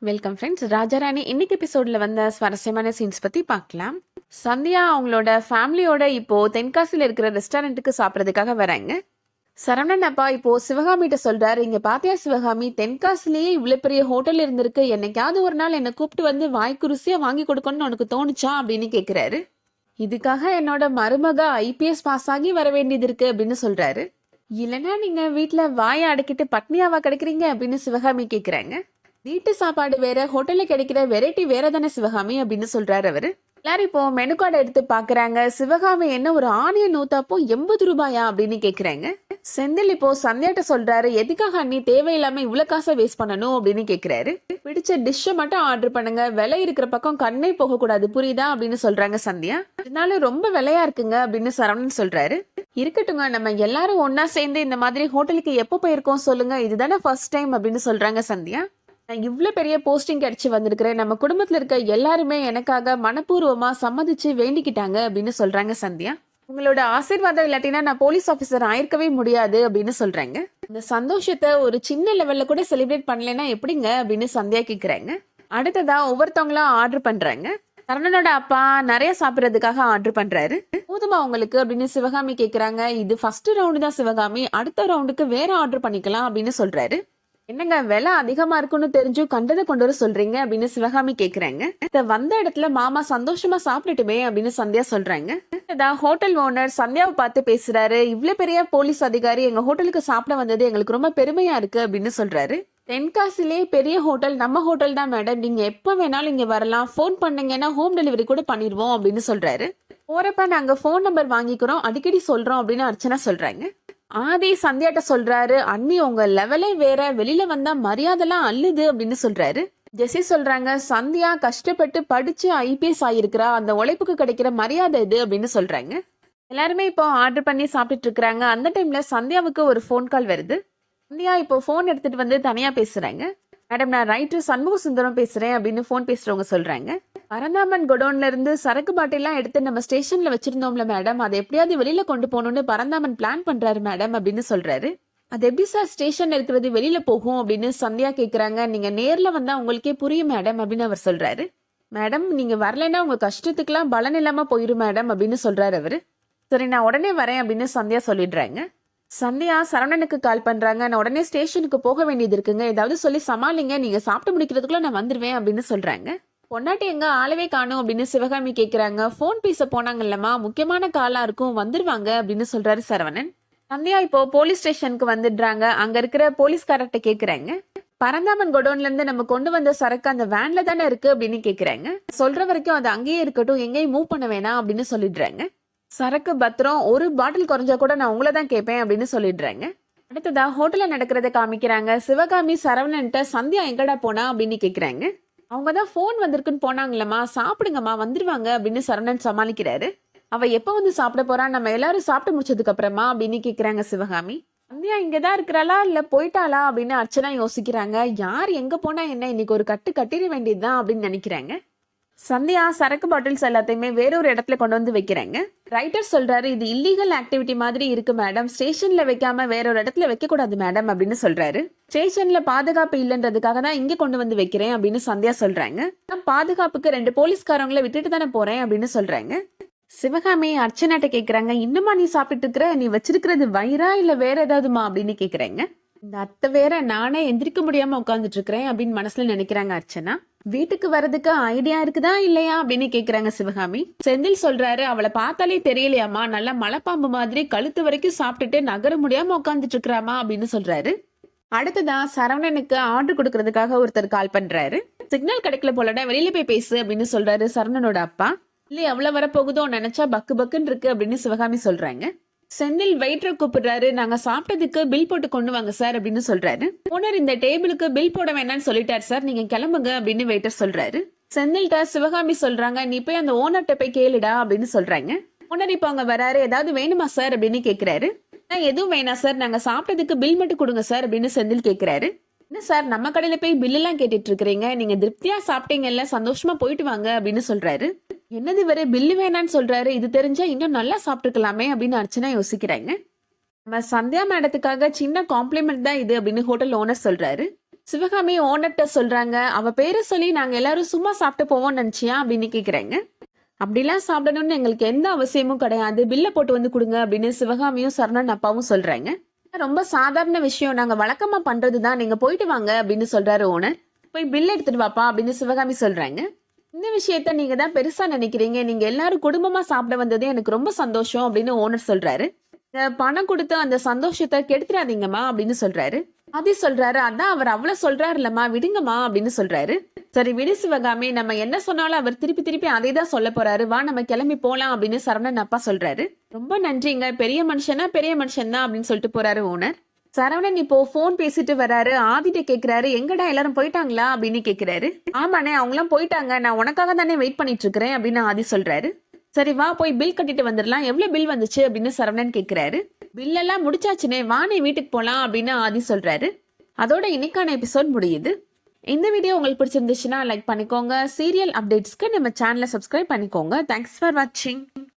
Welcome friends. Raja Rani இன்னைக்கு எபிசோட்ல வந்த சுவாரஸ்யமான சீன்ஸ் பத்தி பார்க்கலாம். சந்தியா அவங்களோட ஃபேமிலியோட இப்போ தென்காசியில் இருக்கிற ரெஸ்டாரண்ட்டுக்கு சாப்பிட்றதுக்காக வராங்க. சரவணன் அப்பா இப்போ சிவகாமிகிட்ட சொல்றாரு, இங்க பாத்தியா சிவகாமி, தென்காசிலேயே இவ்வளவு பெரிய ஹோட்டல் இருந்திருக்கு, என்னைக்காவது ஒரு நாள் என்னை கூப்பிட்டு வந்து வாய்க்கு ருசியா வாங்கி கொடுக்கணும்னு உனக்கு தோணுச்சா அப்படின்னு கேக்குறாரு. இதுக்காக என்னோட மருமக ஐபிஎஸ் பாஸ் ஆகி வர வேண்டியது இருக்கு அப்படின்னு சொல்றாரு. இல்லைன்னா நீங்க வீட்டுல வாயை அடக்கிட்டு பட்னியாவா கிடைக்கிறீங்க அப்படின்னு சிவகாமி கேக்குறாங்க. வீட்டு சாப்பாடு வேற, ஹோட்டல்ல கிடைக்கிற வெரைட்டி வேற தானே சிவகாமி அப்படின்னு சொல்றாரு அவரு. எல்லாரும் இப்போ மெனு கார்டை எடுத்து பாக்குறாங்க. சிவகாமி என்ன ஒரு ஆனியன் நூத்தாப்போ 80 ரூபாயா அப்படின்னு கேக்குறாங்க. செந்தில் இப்போ சந்தியாட்ட சொல்றாரு, எதுக்காக அண்ணி தேவையில்லாம இவ்வளவு காசை வேஸ்ட் பண்ணணும் அப்படின்னு கேக்குறாரு. பிடிச்ச டிஷ்ஷை மட்டும் ஆர்டர் பண்ணுங்க, விலை இருக்கிற பக்கம் கண்ணே போக கூடாது புரியுதா அப்படின்னு சொல்றாங்க சந்தியா. இதனால ரொம்ப விலையா இருக்குங்க அப்படின்னு சரவணன் சொல்றாரு. இருக்கட்டுங்க, நம்ம எல்லாரும் ஒன்னா சேர்ந்து இந்த மாதிரி ஹோட்டலுக்கு எப்போ போயிருக்கோம் சொல்லுங்க, இதுதானே ஃபர்ஸ்ட் டைம் அப்படின்னு சொல்றாங்க சந்தியா. நான் இவ்வளோ பெரிய போஸ்டிங் கிடைச்சி வந்திருக்கிறேன், நம்ம குடும்பத்தில் இருக்க எல்லாருமே எனக்காக மனப்பூர்வமா சம்மதிச்சு வேண்டிக்கிட்டாங்க அப்படின்னு சொல்றாங்க சந்தியா. உங்களோட ஆசீர்வாதம் இல்லாட்டினா நான் போலீஸ் ஆஃபீஸர் ஆயிருக்கவே முடியாது அப்படின்னு சொல்றாங்க. இந்த சந்தோஷத்தை ஒரு சின்ன லெவல்ல கூட செலிப்ரேட் பண்ணலைன்னா எப்படிங்க அப்படின்னு சந்தியா கேக்குறாங்க. அடுத்ததா ஒவ்வொருத்தவங்களா ஆர்டர் பண்றாங்க. சரவணனோட அப்பா நிறைய சாப்பிட்றதுக்காக ஆர்டர் பண்றாரு. போதுமா உங்களுக்கு அப்படின்னு சிவகாமி கேக்குறாங்க. இது ஃபர்ஸ்ட் ரவுண்டு தான் சிவகாமி, அடுத்த ரவுண்டுக்கு வேற ஆர்டர் பண்ணிக்கலாம் அப்படின்னு சொல்றாரு. என்னங்க விலை அதிகமா இருக்குன்னு தெரிஞ்சும் கண்டதை கொண்டு வர சொல்றீங்க அப்படின்னு சிவகாமி கேக்குறாங்க. வந்த இடத்துல மாமா சந்தோஷமா சாப்பிட்டுட்டுமே அப்படின்னு சந்தியா சொல்றாங்க. ஹோட்டல் ஓனர் சந்தியாவை பார்த்து பேசுறாரு. இவ்வளவு பெரிய போலீஸ் அதிகாரி எங்க ஹோட்டலுக்கு சாப்பிட வந்தது எங்களுக்கு ரொம்ப பெருமையா இருக்கு அப்படின்னு சொல்றாரு. தென்காசிலே பெரிய ஹோட்டல் நம்ம ஹோட்டல் தான் மேடம், நீங்க எப்ப வேணாலும் இங்க வரலாம், போன் பண்ணீங்கன்னா ஹோம் டெலிவரி கூட பண்ணிடுவோம் அப்படின்னு சொல்றாரு. போறப்ப நாங்க போன் நம்பர் வாங்கிக்கிறோம், அடிக்கடி சொல்றோம் அப்படின்னு அர்ச்சனா சொல்றாங்க. ஆதி சந்தியாட்ட சொல்றாரு, அண்ணி உங்க லெவலே வேற, வெளியில வந்தா மரியாதைலாம் அள்ளுது அப்படின்னு சொல்றாரு. ஜெசி சொல்றாங்க, சந்தியா கஷ்டப்பட்டு படிச்சு ஐபிஎஸ் ஆயிருக்கிறா, அந்த உழைப்புக்கு கிடைக்கிற மரியாதை இது அப்படின்னு சொல்றாங்க. எல்லாருமே இப்போ ஆர்டர் பண்ணி சாப்பிட்டுட்டு இருக்காங்க. அந்த டைம்ல சந்தியாவுக்கு ஒரு ஃபோன் கால் வருது. சந்தியா இப்போ ஃபோன் எடுத்துட்டு வந்து தனியா பேசுறாங்க. மேடம், நான் ரைட்டர் சண்முக சுந்தரம் பேசுறேன் அப்படின்னு ஃபோன் பேசுறவங்க சொல்றாங்க. பரந்தாமன் குடோன்ல இருந்து சரக்கு பாட்டிலாம் எடுத்து நம்ம ஸ்டேஷன்ல வச்சிருந்தோம்ல மேடம், அதை எப்படியாவது வெளியில கொண்டு போகணும்னு பரந்தாமன் பிளான் பண்றாரு மேடம் அப்படின்னு சொல்றாரு. அது எப்படி சார் ஸ்டேஷன்ல இருக்கிறது வெளியில போகும் அப்படின்னு சந்தியா கேக்குறாங்க. நீங்க நேர்ல வந்தா உங்களுக்கே புரியும் மேடம் அப்படின்னு அவர் சொல்றாரு. மேடம், நீங்க வரலைன்னா உங்க கஷ்டத்துக்குலாம் பலன் இல்லாம போயிரும் மேடம் அப்படின்னு சொல்றாரு அவரு. சரி, நான் உடனே வரேன் அப்படின்னு சந்தியா சொல்லிடுறாங்க. சந்தியா சரவணனுக்கு கால் பண்றாங்க. நான் உடனே ஸ்டேஷனுக்கு போக வேண்டியது இருக்குங்க, ஏதாவது சொல்லி சமாளிங்க, நீங்க சாப்பிட்டு முடிக்கிறதுக்குள்ள நான் வந்துருவேன் அப்படின்னு சொல்றாங்க. பொன்னாட்டி எங்க ஆளவே காணும் அப்படின்னு சிவகாமி கேக்குறாங்க. போன் பேச போனாங்கல்லம்மா, முக்கியமான காலா இருக்கும், வந்துருவாங்க அப்படின்னு சொல்றாரு சரவணன். சந்தியா இப்போ போலீஸ் ஸ்டேஷனுக்கு வந்துடுறாங்க. அங்க இருக்கிற போலீஸ்காரர்கிட்ட கேக்குறாங்க, பரந்தாமன் குடோன்ல இருந்து நம்ம கொண்டு வந்த சரக்கு அந்த வேன்ல தானே இருக்கு அப்படின்னு கேக்குறாங்க. சொல்ற வரைக்கும் அது அங்கேயே இருக்கட்டும், எங்கேயும் மூவ் பண்ண வேணாம் அப்படின்னு சொல்லிடுறாங்க. சரக்கு பத்திரம், ஒரு பாட்டில் குறைஞ்சா கூட நான் உங்களை தான் கேட்பேன் அப்படின்னு சொல்லிடுறாங்க. அடுத்ததா ஹோட்டல்ல நடக்கிறத காமிக்கிறாங்க. சிவகாமி சரவணன்ட்ட சந்தியா எங்கடா போனா அப்படின்னு கேக்குறாங்க. அவங்கதான் போன் வந்திருக்குன்னு போனாங்களம்மா, சாப்பிடுங்கம்மா வந்துருவாங்க அப்படின்னு சரவணன் சமாளிக்கிறாரு. அவ எப்ப வந்து சாப்பிட போறா, நம்ம எல்லாரும் சாப்பிட்டு முடிச்சதுக்கு அப்புறமா அப்படின்னு கேக்குறாங்க சிவகாமி. சந்தியா இங்கதான் இருக்கிறாளா இல்ல போயிட்டாளா அப்படின்னு அர்ச்சனா யோசிக்கிறாங்க. யார் எங்க போனா என்ன, இன்னைக்கு ஒரு கட்டு கட்டிட வேண்டியதுதான் அப்படின்னு நினைக்கிறாங்க. சந்தியா சரக்கு பாட்டில்ஸ் எல்லாத்தையுமே வேறொரு இடத்துல கொண்டு வந்து வைக்கிறாங்க. ரைட்டர் சொல்றாரு, இது இல்லீகல் ஆக்டிவிட்டி மாதிரி இருக்கு மேடம், ஸ்டேஷன்ல வைக்காம வேறொரு இடத்துல வைக்க கூடாது மேடம் அப்படின்னு சொல்றாரு. ஸ்டேஷன்ல பாதுகாப்பு இல்லைன்றதுக்காக தான் இங்க கொண்டு வந்து வைக்கிறேன் அப்படின்னு சந்தியா சொல்றாங்க. நான் பாதுகாப்புக்கு 2 போலீஸ்காரங்களை விட்டுட்டு தானே போறேன் அப்படின்னு சொல்றாங்க. சிவகாமி அர்ச்சனாட்ட கேக்குறாங்க, இன்னுமா நீ சாப்பிட்டு இருக்கிற, நீ வச்சிருக்கிறது வயிறா இல்ல வேற ஏதாவதுமா அப்படின்னு கேக்குறாங்க. இந்த அத்தை வேற, நானே எந்திரிக்க முடியாம உட்காந்துட்டு இருக்கிறேன் அப்படின்னு மனசுல நினைக்கிறாங்க அர்ச்சனா. வீட்டுக்கு வர்றதுக்கு ஐடியா இருக்குதா இல்லையா அப்படின்னு கேக்குறாங்க சிவகாமி. செந்தில் சொல்றாரு, அவளை பார்த்தாலே தெரியலையாமா, நல்லா மலைப்பாம்பு மாதிரி கழுத்து வரைக்கும் சாப்பிட்டுட்டு நகர முடியாம உட்காந்துட்டு இருக்கிறாமா அப்படின்னு சொல்றாரு. அடுத்ததான் சரவணனுக்கு ஆர்டர் கொடுக்கறதுக்காக ஒருத்தர் கால் பண்றாரு. சிக்னல் கிடைக்கல போலடா, வெளியில போய் பேசு அப்படின்னு சொல்றாரு சரவணனோட அப்பா. இல்ல எவ்வளவு வரப்போகுதோ நினைச்சா பக்கு பக்குன்னு இருக்கு அப்படின்னு சிவகாமி சொல்றாங்க. செந்தில் வெயிட்டரை கூப்பிடுறாரு. நாங்க சாப்பிட்டதுக்கு பில் போட்டு கொண்டு வாங்க சார் அப்படின்னு சொல்றாரு. ஓனர் இந்த டேபிளுக்கு பில் போட வேணாம்னு சொல்லிட்டாரு சார், நீங்க கிளம்புங்க அப்படின்னு வெயிட்டர் சொல்றாரு. செந்தில்கிட்ட சிவகாமி சொல்றாங்க, நீ போய் அந்த ஓனர்கிட்ட போய் கேளுடா அப்படின்னு சொல்றாங்க. ஓனர் இப்ப அவங்க வராரு, ஏதாவது வேணுமா சார் அப்படின்னு கேக்குறாரு. எதுவும் வேணாம் சார், நாங்க சாப்பிட்டதுக்கு பில் மட்டும் கொடுங்க சார் அப்படின்னு செந்தில் கேக்குறாரு. என்ன சார், நம்ம கடையில போய் பில் எல்லாம் கேட்டுட்டு இருக்கிறீங்க, நீங்க திருப்தியா சாப்பிட்டீங்கல்ல, சந்தோஷமா போயிட்டு வாங்க அப்படின்னு சொல்றாரு. என்னது வேற பில்லு வேணான்னு சொல்றாரு, இது தெரிஞ்சா இன்னும் நல்லா சாப்பிட்டுக்கலாமே அப்படின்னு அர்ச்சனா யோசிக்கிறாங்க. நம்ம சந்தியா மேடத்துக்காக சின்ன காம்ப்ளிமெண்ட் தான் இது அப்படின்னு ஹோட்டல் ஓனர் சொல்றாரு. சிவகாமி ஓனர்கிட்ட சொல்றாங்க, அவ பேரை சொல்லி நாங்க எல்லாரும் சும்மா சாப்பிட்டு போவோம்னு நினைச்சியா அப்படின்னு கேக்குறாங்க. அப்படிலாம் சாப்பிடணும்னு எங்களுக்கு எந்த அவசியமும் கிடையாது, பில்ல போட்டு வந்து கொடுங்க அப்படின்னு சிவகாமியும் சரவணன் அப்பாவும் சொல்றாங்க. ரொம்ப சாதாரண விஷயம், நாங்க வழக்கமா பண்றதுதான், நீங்க போயிட்டு வாங்க அப்படின்னு சொல்றாரு ஓனர். போய் பில் எடுத்துட்டு வாப்பா அப்படின்னு சிவகாமி சொல்றாங்க. இந்த விஷயத்த நீங்க தான் பெருசா நினைக்கிறீங்க, நீங்க எல்லாரும் குடும்பமா சாப்பிட வந்ததே எனக்கு ரொம்ப சந்தோஷம் அப்படின்னு ஓனர் சொல்றாரு. பணம் கொடுத்து அந்த சந்தோஷத்தை கெடுத்துறாதீங்கம்மா அப்படின்னு சொல்றாரு. ஆதி சொல்றாரு, அதான் அவர் அவ்வளவு சொல்றாருலம்மா, விடுங்கம்மா அப்படின்னு சொல்றாரு. சரி விடு சிவகாமி, நம்ம என்ன சொன்னாலும் அவர் திருப்பி திருப்பி அதே தான் சொல்ல போறாரு, வா நம்ம கிளம்பி போலாம் அப்படின்னு சரவணன் அப்பா சொல்றாரு. ரொம்ப நன்றிங்க, பெரிய மனுஷனா பெரிய மனுஷன் தான் அப்படின்னு சொல்லிட்டு போறாரு ஓனர். சரவணன் இப்போ போன் பேசிட்டு வராரு. ஆதிட்ட கேக்குறாரு, எங்கடா எல்லாரும் போயிட்டாங்களா அப்படின்னு கேக்குறாரு. ஆமாண்ணே அவங்களாம் போயிட்டாங்க, நான் உனக்காக தானே வெயிட் பண்ணிட்டு இருக்கிறேன் அப்படின்னு ஆதி சொல்றாரு. சரி வா போய் பில் கட்டிட்டு வந்துடலாம், எவ்வளவு பில் வந்துச்சு அப்படின்னு சரவணன் கேக்குறாரு. பில் எல்லாம் முடிச்சாச்சுனே, வானே வீட்டுக்கு போலாம் அப்படின்னு ஆதி சொல்றாரு. அதோட இன்னைக்கான எபிசோட் முடியுது. இந்த வீடியோ உங்களுக்கு பிடிச்சிருந்துச்சுன்னா லைக் பண்ணிக்கோங்க. சீரியல் அப்டேட்ஸ்க்கு நம்ம சேனலை சப்ஸ்கிரைப் பண்ணிக்கோங்க. தேங்க்ஸ் ஃபார் வாட்சிங்.